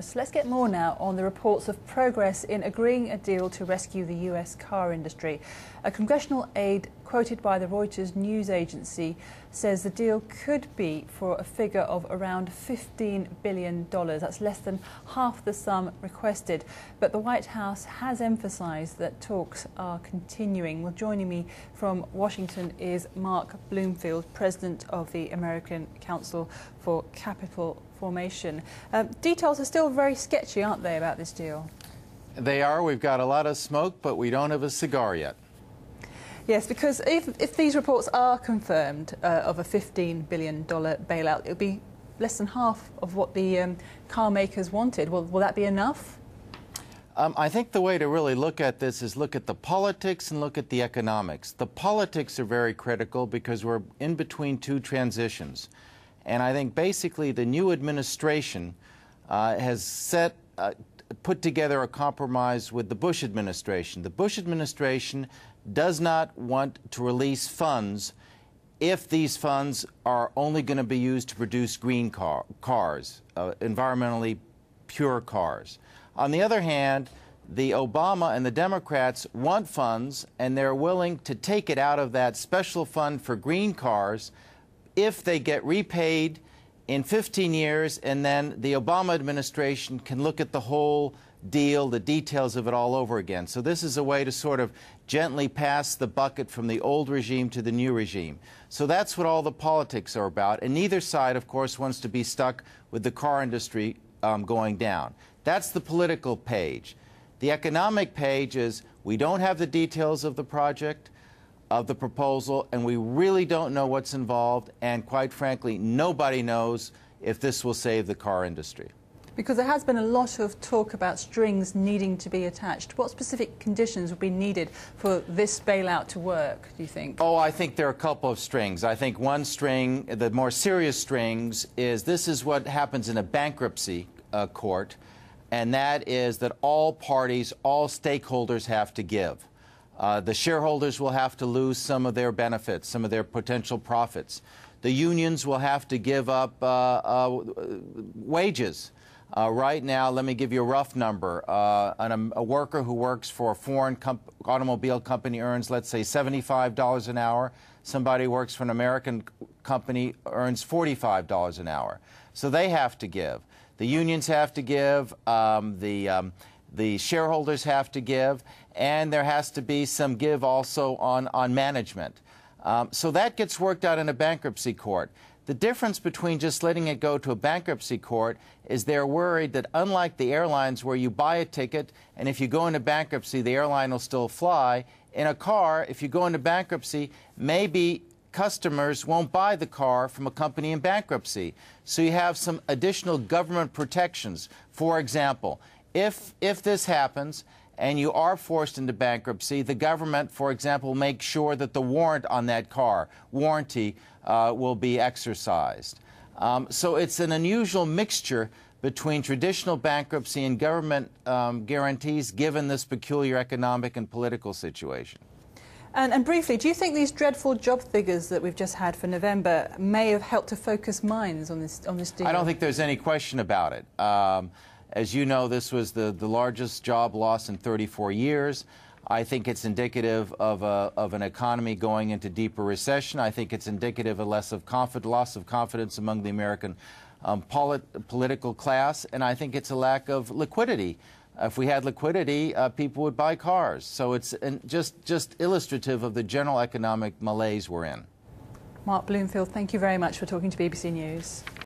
So let's get more now on the reports of progress in agreeing a deal to rescue the US car industry. A congressional aide quoted by the Reuters news agency says the deal could be for a figure of around $15 billion. That's less than half the sum requested. But the White House has emphasised that talks are continuing. Well, joining me from Washington is Mark Bloomfield, President of the American Council for Capital Formation. Details are still very sketchy, aren't they, about this deal? They are. We've got a lot of smoke, but we don't have a cigar yet. Yes, because if these reports are confirmed of a $15 billion bailout, it would be less than half of what the car makers wanted. Will that be enough? I think the way to really look at this is look at the politics and look at the economics. The politics are very critical because we're in between two transitions. And I think basically the new administration has put together a compromise with the Bush administration. The Bush administration does not want to release funds if these funds are only going to be used to produce green cars, environmentally pure cars. On the other hand, the Obama and the Democrats want funds, and they're willing to take it out of that special fund for green cars if they get repaid in 15 years, and then the Obama administration can look at the whole deal, the details of it all over again. So this is a way to sort of gently pass the bucket from the old regime to the new regime. So that's what all the politics are about. And neither side, of course, wants to be stuck with the car industry going down. That's the political page. The economic page is we don't have the details of the project, of the proposal, and we really don't know what's involved, and quite frankly, nobody knows if this will save the car industry. Because there has been a lot of talk about strings needing to be attached. What specific conditions would be needed for this bailout to work, do you think? Oh, I think there are a couple of strings. I think one string, the more serious strings, is this is what happens in a bankruptcy court, and that is that all parties, all stakeholders have to give. The shareholders will have to lose some of their benefits, some of their potential profits. The unions will have to give up wages. Right now, let me give you a rough number. A worker who works for a foreign automobile company earns, let's say, $75 an hour. Somebody who works for an American company earns $45 an hour. So they have to give. The unions have to give. The shareholders have to give. And there has to be some give also on management. So that gets worked out in a bankruptcy court. The difference between just letting it go to a bankruptcy court is they're worried that unlike the airlines where you buy a ticket and if you go into bankruptcy, the airline will still fly, in a car, if you go into bankruptcy, maybe customers won't buy the car from a company in bankruptcy. So you have some additional government protections. For example, if this happens and you are forced into bankruptcy, the government, for example, will make sure that the warrant on that car, warranty, will be exercised. So it's an unusual mixture between traditional bankruptcy and government guarantees given this peculiar economic and political situation. And briefly, do you think these dreadful job figures that we've just had for November may have helped to focus minds on this deal? I don't think there's any question about it. As you know, this was the largest job loss in 34 years. I think it's indicative of an economy going into deeper recession. I think it's indicative of loss of confidence among the American political class, and I think it's a lack of liquidity. If we had liquidity, people would buy cars. So it's just illustrative of the general economic malaise we're in. Mark Bloomfield, thank you very much for talking to BBC News.